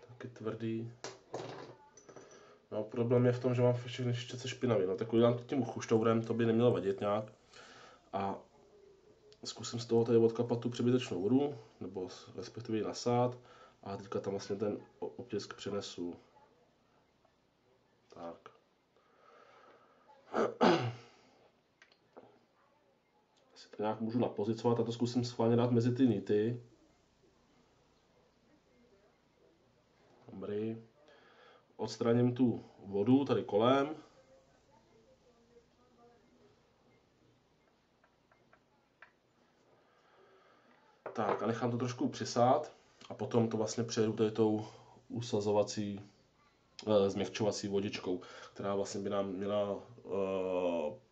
Taky tvrdý. No, problém je v tom, že mám všechny štětce špinavý. No, tak udělám to tím chuštourem, to by nemělo vadit nějak. A zkusím z toho tady odkapat tu přebytečnou vodu, nebo respektive ji nasát. A teďka tam vlastně ten obtisk přenesu. Tak. Si to nějak můžu napozicovat a to zkusím schválně dát mezi ty nity. Dobrý. Odstraním tu vodu tady kolem. Tak a nechám to trošku přisát a potom to vlastně přejdu tady tou usazovací, změkčovací vodičkou, která vlastně by nám měla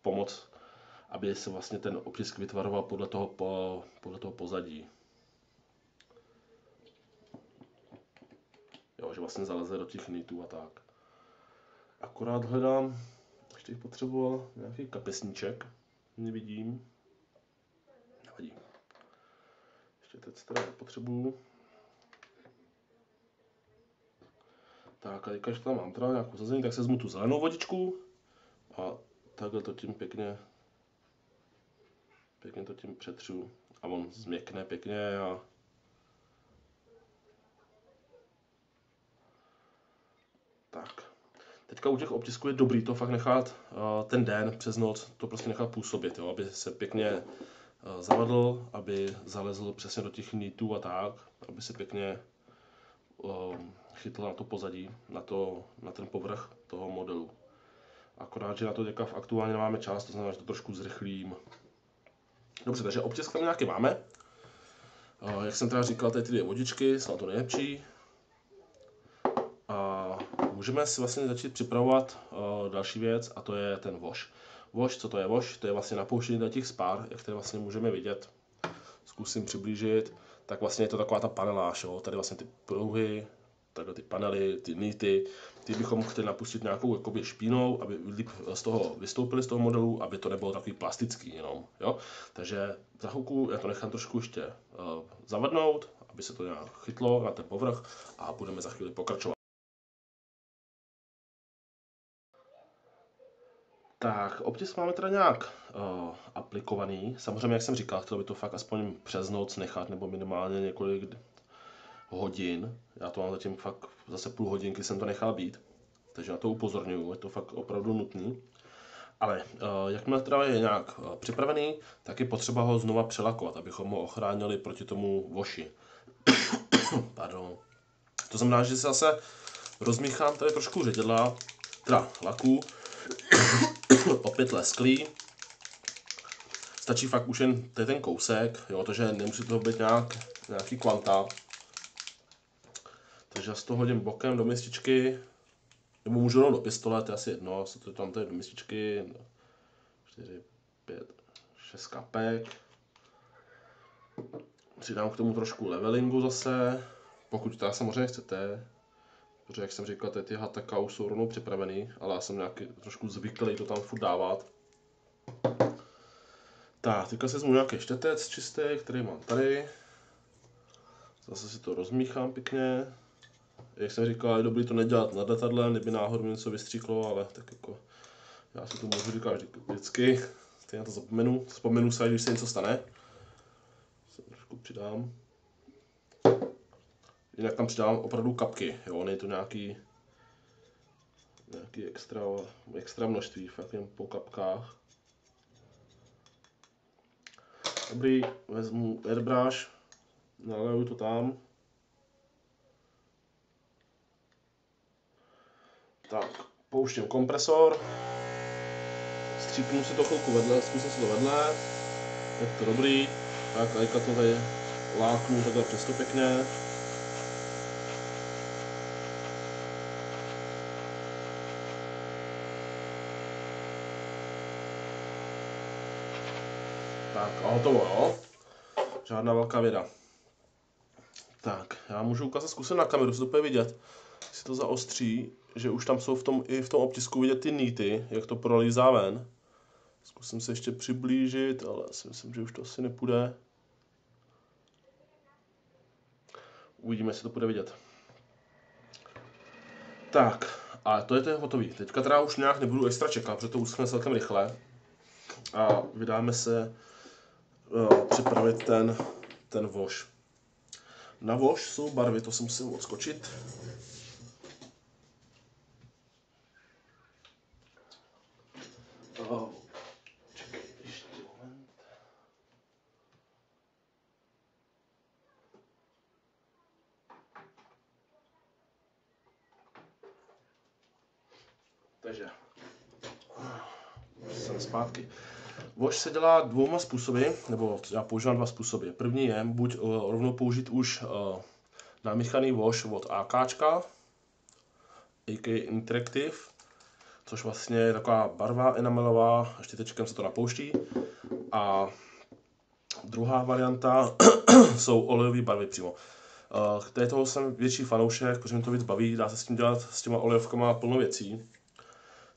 pomoct, aby se vlastně ten obtisk vytvaroval podle toho pozadí. Jo, že vlastně zaleze do těch nitů a tak. Akorát hledám, ještě bych potřeboval nějaký kapesníček, nevidím. Nevadí. Ještě teď teda potřebuju. Tak a když tam mám teda nějakou sazení, tak se vezmu tu zelenou vodičku a takhle to tím pěkně to tím přetřu a on změkne pěkně a tak. Teďka u těch obtisků je dobrý to fakt nechat ten den přes noc, to prostě nechat působit, jo, aby se pěkně zavadl, aby zalezl přesně do těch nitů a tak, aby se pěkně chytl na to pozadí, na ten povrch toho modelu. Akorát, že na to teďka aktuálně nemáme čas, to znamená, že to trošku zrychlím. Dobře, takže obtisk tam nějaký máme. Jak jsem teda říkal, tady ty dvě vodičky jsou na to nejlepší. A můžeme si vlastně začít připravovat další věc a to je ten wash. Wash, co to je wash? To je vlastně napouštění těch spár, jak tady vlastně můžeme vidět. Zkusím přiblížit. Tak vlastně je to taková ta paneláž, jo? Tady vlastně ty prouhy, takhle ty panely, ty nity, ty bychom chtěli napustit nějakou jakoby špínou, aby líp z toho vystoupili z toho modelu, aby to nebylo takový plastický jenom, jo. Takže za chvilku já to nechám trošku ještě zavadnout, aby se to nějak chytlo na ten povrch a budeme za chvíli pokračovat. Tak, obtisk máme teda nějak aplikovaný. Samozřejmě, jak jsem říkal, chtěl by to fakt aspoň přes noc nechat, nebo minimálně několik hodin. Já to mám zatím fakt zase půl hodinky jsem to nechal být. Takže na to upozorňuji, je to fakt opravdu nutný. Ale jakmile teda je nějak připravený, tak je potřeba ho znova přelakovat, abychom ho ochránili proti tomu washi. Pardon. To znamená, že si zase rozmíchám tady trošku ředědla, teda laku, opět lesklý. Stačí fakt už jen ten kousek, jo, takže nemusí to být nějaký kvanta. Takže já to hodím bokem do mističky, nebo můžu jenom do pistole, to je asi jedno, se to tam tady do mističky, 4, 5, 6 kapek. Přidám k tomu trošku levelingu zase, pokud to samozřejmě chcete, protože jak jsem říkal, ty hataka už jsou rovnou připravený, ale já jsem nějaký trošku zvyklý to tam furt dávat. Tak, teďka si vezmu nějaký štětec čistý, který mám tady. Zase si to rozmíchám pěkně. Jak jsem říkal, je dobrý to nedělat nad letadlem, kdyby náhodou něco vystříklo, ale tak jako já si to můžu říkat vždycky. Stejně to vzpomenu se, když se něco stane. Se trošku přidám. Jinak tam přidám opravdu kapky, jo, není to nějaký extra množství, fakt jen po kapkách. Dobrý, vezmu airbrush, naleju to tam. Tak, pouštím kompresor, střípnu si to chvilku vedle, zkusím si to vedle, je to dobrý, tak a to tady láknu takhle přes to pěkně. Tak a hotovo, jo? Žádná velká věda. Tak, já můžu ukázat, zkusím na kameru, se to bude vidět, si to zaostří, že už tam jsou i v tom obtisku vidět ty nity, jak to prolízá ven. Zkusím se ještě přiblížit, ale si myslím, že už to asi nepůjde. Uvidíme, jestli to bude vidět. Tak, A to je hotový. Teďka teda už nějak nebudu extra čekat, protože to uschne celkem rychle. A vydáme se připravit ten voš. Na voš jsou barvy, to si musím odskočit. Čekej, ještě moment. Takže jsem zpátky. Voš se dělá dvouma způsoby, nebo já používám dva způsoby. První je buď rovnou použít už namíchaný voš od AKčka, AK Interactive, což vlastně je taková barva enamelová, štětečkem se to napouští. A druhá varianta jsou olejové barvy přímo. K toho jsem větší fanoušek, protože mě to víc baví, dá se s tím dělat s těma olejovkama plno věcí.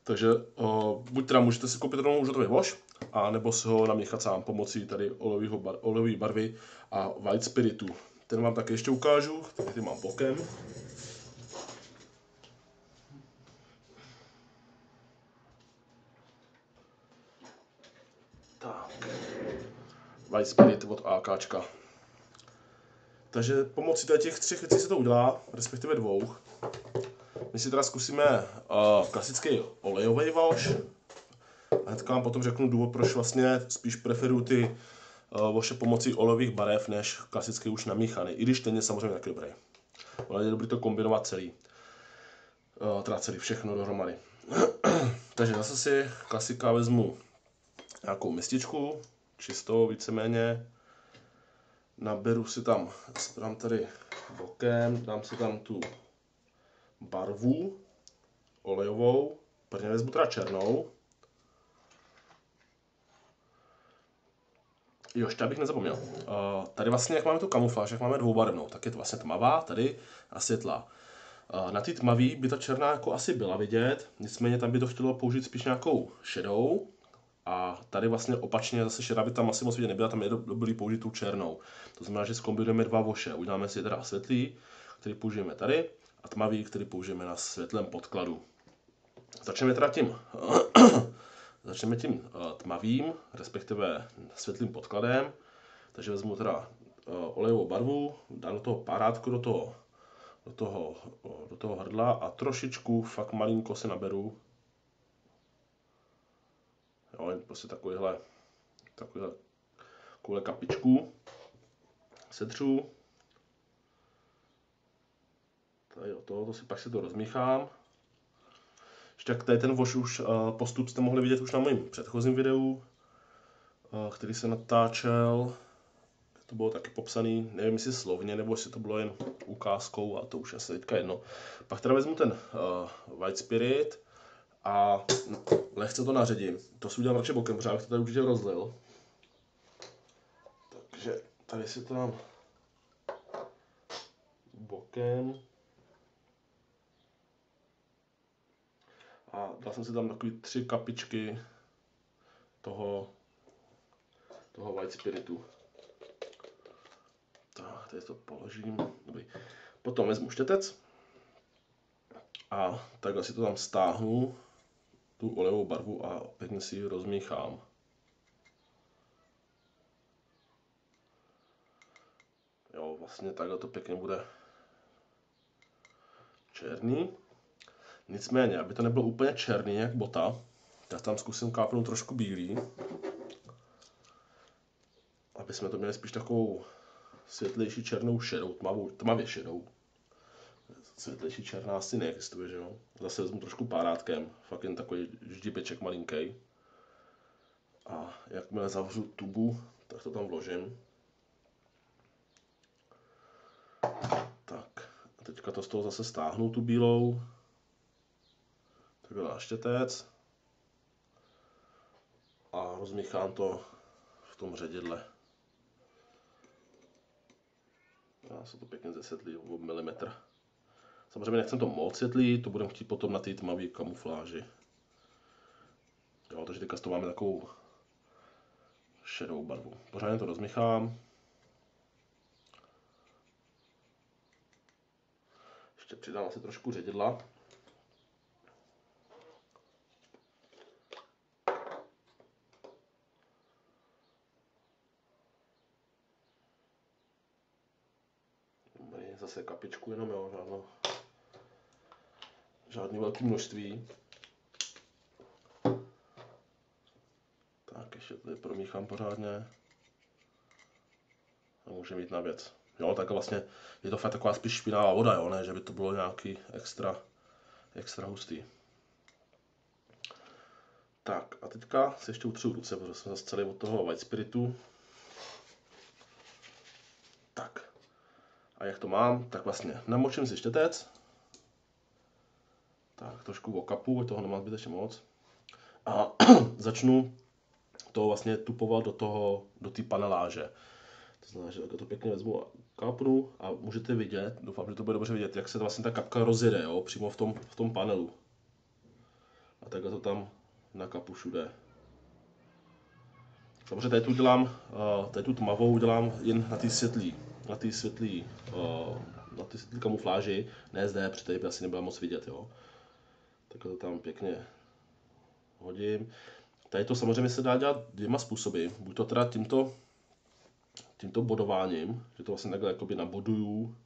Takže buď teda můžete si koupit rovnou už hotový voš, a nebo si ho namíchat sám pomocí tady olejové barvy a white spiritu. Ten vám taky ještě ukážu, tady ty mám bokem. Tak. White spirit od AKčka. Takže pomocí těch 3 věcí se to udělá, respektive 2. My si teda zkusíme klasický olejový voš. A hnedka vám potom řeknu důvod, proč vlastně spíš preferuji ty voše pomocí olejových barev, než klasický už namíchaný. I když ten je samozřejmě taky dobrý. Ale je dobrý to kombinovat celý. Teda celý, všechno dohromady. Takže zase si klasika vezmu nějakou mističku, čistou víceméně. Naberu si tam, dám tady bokem, dám si tam tu barvu olejovou, prvně vezmu teda černou. Jo, ještě abych nezapomněl. Tady vlastně, jak máme tu kamufláž, jak máme dvoubarevnou, tak je to vlastně tmavá tady a světlá. Na té tmavý by ta černá jako asi byla vidět, nicméně tam by to chtělo použít spíš nějakou šedou. A tady vlastně opačně zase šedá by tam asi moc vidět nebyla, tam je dobrý použít tu černou. To znamená, že zkombinujeme 2 voše. Uděláme si teda světlý, který použijeme tady, a tmavý, který použijeme na světlém podkladu. Začneme teda tím tmavým, respektive světlým podkladem. Takže vezmu teda olejovou barvu, dám do toho párátko do toho hrdla a trošičku, fakt malinko se naberu. Jo, jen prostě takovýhle kapičku setřu. Tady do toho, pak si to rozmíchám. Ještě jak tady ten voš už postup jste mohli vidět už na mém předchozím videu, který se natáčel. To bylo taky popsaný, nevím jestli slovně, nebo jestli to bylo jen ukázkou, a to už asi teďka jedno. Pak teda vezmu ten white spirit a lehce to naředím. To si udělám radši bokem, protože bych to tady určitě rozlil. Takže tady si to dám bokem. A dal jsem si tam takový 3 kapičky toho white spiritu. Tak, tady to položím. Dobrý. Potom vezmu štětec a takhle si to tam stáhnu, tu olejovou barvu, a pěkně si ji rozmíchám. Jo, vlastně takhle to pěkně bude černý. Nicméně, aby to nebylo úplně černý jak bota, tak tam zkusím kápnout trošku bílý, aby jsme to měli spíš takovou světlejší černou šedou, tmavě šedou. Světlejší černá asi neexistuje, že jo? Zase vezmu trošku párátkem, fakt jen takový ždibeček malinký. A jakmile zavřu tubu, tak to tam vložím. Tak, a teďka to z toho zase stáhnu, tu bílou. Takhle na štětec. A rozmíchám to v tom ředidle. Já se to pěkně zesvětlí o milimetr. Samozřejmě nechcem to moc světlý, to budeme chtít potom na té tmavé kamufláži. Jo, takže teďka z toho máme takovou šedou barvu. Pořádně to rozmíchám. Ještě přidám asi trošku ředidla. zase kapičku jenom, jo, žádný velký množství. Tak ještě tady promíchám pořádně. A může mít na věc. Jo, tak vlastně je to fakt taková spíš špinavá voda, jo, ne, že by to bylo nějaký extra hustý. Tak a teďka si ještě utřu ruce, protože jsem zase celý od toho white spiritu. Tak. A jak to mám, tak vlastně namočím si štětec. Tak trošku okapu, toho nemám zbytečně moc. A začnu to vlastně tupovat do té paneláže. To znamená, že to pěkně vezmu a kápnu a můžete vidět, doufám, že to bude dobře vidět, jak se vlastně ta kapka rozjede, jo, přímo v tom panelu. A takhle to tam nakapu všude. Samozřejmě tady tu udělám, tady tu tmavou udělám jen na té světlý kamufláži, ne zde, protože tady by asi nebyla moc vidět, jo. Takhle to tam pěkně hodím. Tady to samozřejmě se dá dělat dvěma způsoby. Buď to teda tímto bodováním, že to vlastně takhle jakoby naboduju,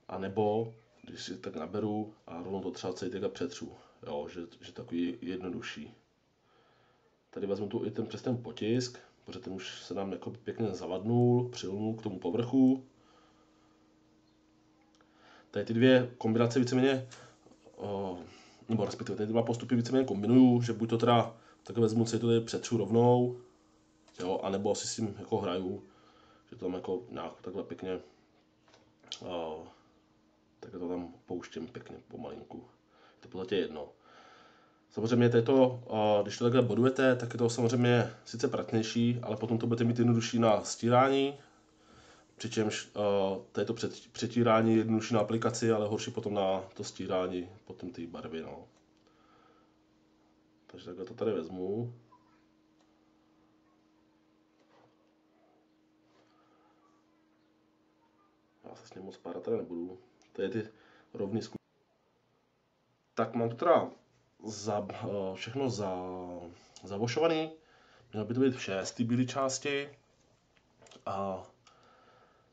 anebo když si tak naberu a rovnou to třeba celý takhle přetřu, jo, že takový jednodušší. Tady vezmu tu i přes ten potisk, protože ten už se nám jako pěkně zavadnul, přilnul k tomu povrchu. Tady ty dvě kombinace víceméně, nebo respektive ty dva postupy víceméně kombinuju, že buď to teda takhle vezmu celý to tady přetřu rovnou, jo, anebo si s tím jako hraju, že to tam jako nějak takhle pěkně, takhle to tam pouštím pěkně pomalinku. Je to v podstatě jedno. Samozřejmě když to takhle bodujete, tak je to samozřejmě sice pratnější, ale potom to budete mít jednodušší na stírání, přičemž to přetírání je jednodušší na aplikaci, ale horší potom na to stírání potom té barvy. No. Takže takhle to tady vezmu. Já se s ním moc párat tady nebudu. Tady ty rovný skutky. Tak mám to teda všechno zavošovaný. Mělo by to být vše z té bílé části. A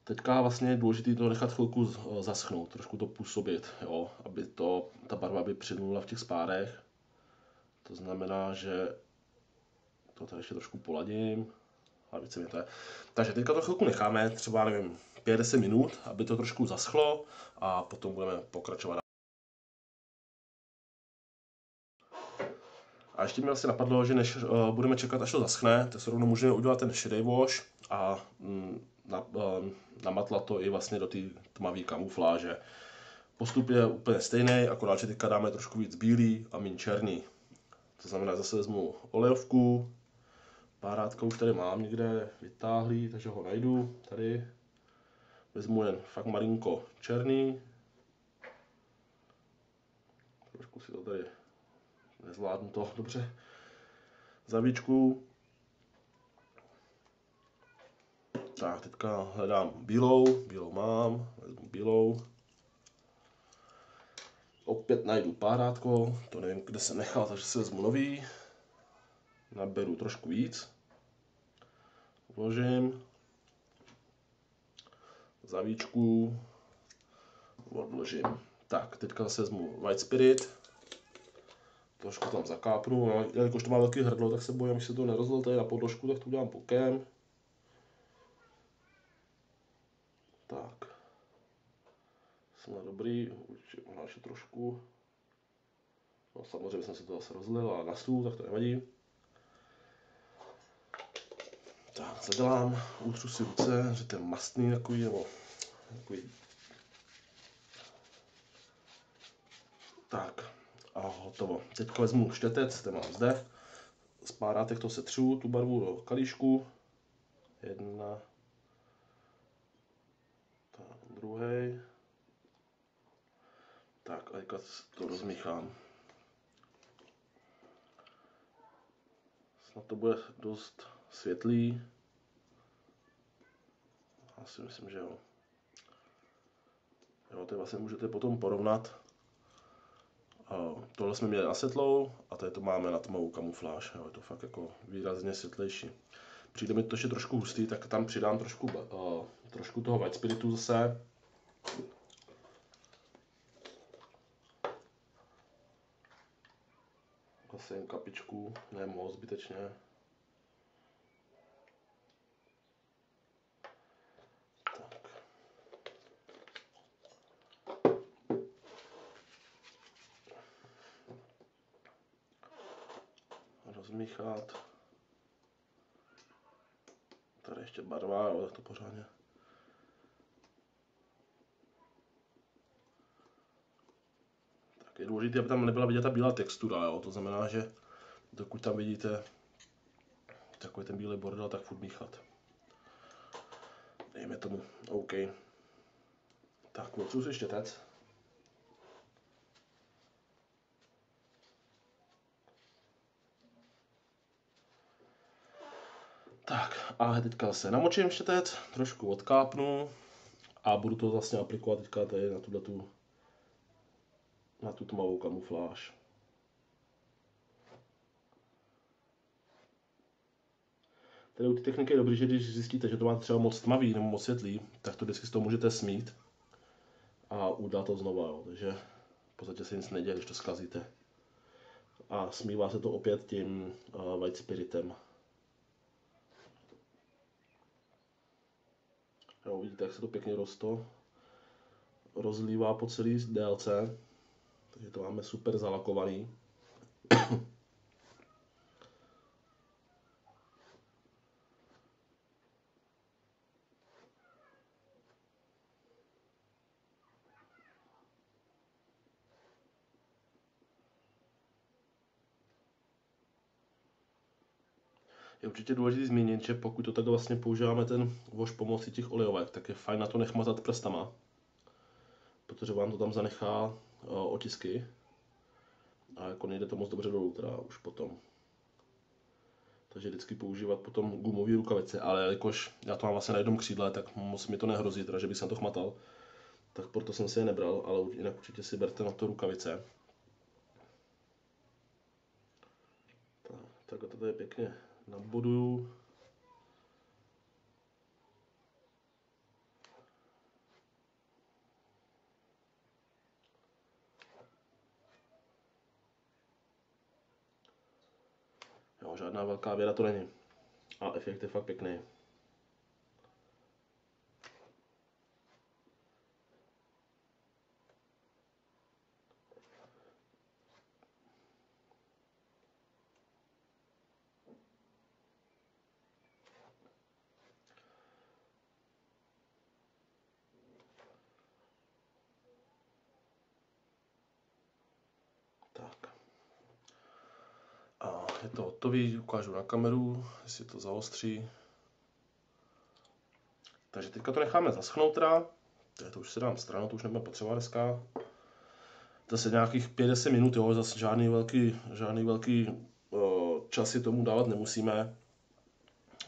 teďka vlastně je důležité to nechat chvilku zaschnout, trošku to působit, jo, aby ta barva by přilnula v těch spárech. To znamená, že to tady ještě trošku poladím. A více mě to je. Takže teďka to chvilku necháme, třeba nevím, 5-10 minut, aby to trošku zaschlo a potom budeme pokračovat. A ještě mi vlastně napadlo, že než budeme čekat, až to zaschne, tak se rovnou můžeme udělat ten shading wash a namatlat to i vlastně do té tmavé kamufláže. Postup je úplně stejný, akorát, že teďka dáme trošku víc bílý a méně černý. To znamená, zase vezmu olejovku, párátka už tady mám někde vytáhlý, takže ho najdu tady. Vezmu jen fakt malinko černý. Trošku si to tady nezvládnu to dobře. Zavíčku. Tak, teďka hledám bílou mám, vezmu bílou. Opět najdu párátko, to nevím, kde jsem nechal, takže si vezmu nový. Naberu trošku víc. Vložím. Zavíčku. Odložím. Tak, teďka zase vezmu white spirit. Trošku tam zakápnu, jelikož to má velký hrdlo, tak se bojím, že se to nerozlil tady na podložku, tak to udělám bokem. Tak. Jsme dobrý, možná ještě trošku. No, samozřejmě jsem si to zase rozlil a na stůl, tak to nevadí. Tak, zadělám, utřu si ruce, že to je mastný takový, nebo takový. Tak, a hotovo. Teď vezmu štětec, ten mám zde. Z párátek to setřu, tu barvu do kalíšku. Jedna. Tak, druhý. Tak, a teďka to rozmíchám. Snad to bude dost světlý. Já si myslím, že jo. Jo, to vlastně můžete potom porovnat. Tohle jsme měli na světlou a tady to máme na tmavou kamufláž. Jo, je to fakt jako výrazně světlejší. Přijde mi to ještě trošku hustý, tak tam přidám trošku toho white spiritu zase. Asi jen kapičku, ne moc zbytečně. Tak. Rozmíchat. Tady ještě barva, jo, tak to pořádně. Tak je důležité, aby tam nebyla vidět ta bílá textura, jo. To znamená, že dokud tam vidíte takový ten bílý bordel, tak furt míchat. Dejme tomu, OK. Tak, otřu si štětec. Tak a teďka se namočím štětec, trošku odkápnu a budu to vlastně aplikovat teďka tady na tu tmavou kamufláž. Tady u té techniky je dobrý, že když zjistíte, že to máte třeba moc tmavý nebo moc světlý, tak to vždycky z toho můžete smít a udělat to znova, jo. Takže v podstatě se nic neděje, když to zkazíte. A smívá se to opět tím white spiritem. Jo, vidíte, jak se to pěkně rozlívá po celý délce. Takže to máme super zalakovaný. Je určitě důležité zmínit, že pokud to takhle vlastně používáme ten wash pomocí těch olejovek, tak je fajn na to nechmatat prstama, protože vám to tam zanechá otisky a jako nejde to moc dobře dolů teda už potom. Takže vždycky používat potom gumové rukavice, ale jakož já to mám vlastně na jednom křídle, tak moc mi to nehrozí, teda, že bych se na to chmatal, tak proto jsem si je nebral, ale jinak určitě si berte na to rukavice. Tak to tady pěkně naboduju. Jo, žádná velká věda to není. A efekt je fakt pěkný. Tak. A je to hotový, ukážu na kameru, jestli to zaostří. Takže teďka to necháme zaschnout teda. To už si dám stranu, to už nebude potřeba dneska. Zase nějakých 5-10 minut, jo, zase žádný velký časy tomu dávat nemusíme.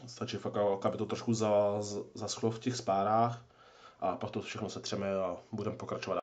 Stačí fakt, aby to trošku zaschlo v těch spárách a pak to všechno setřeme a budeme pokračovat dál.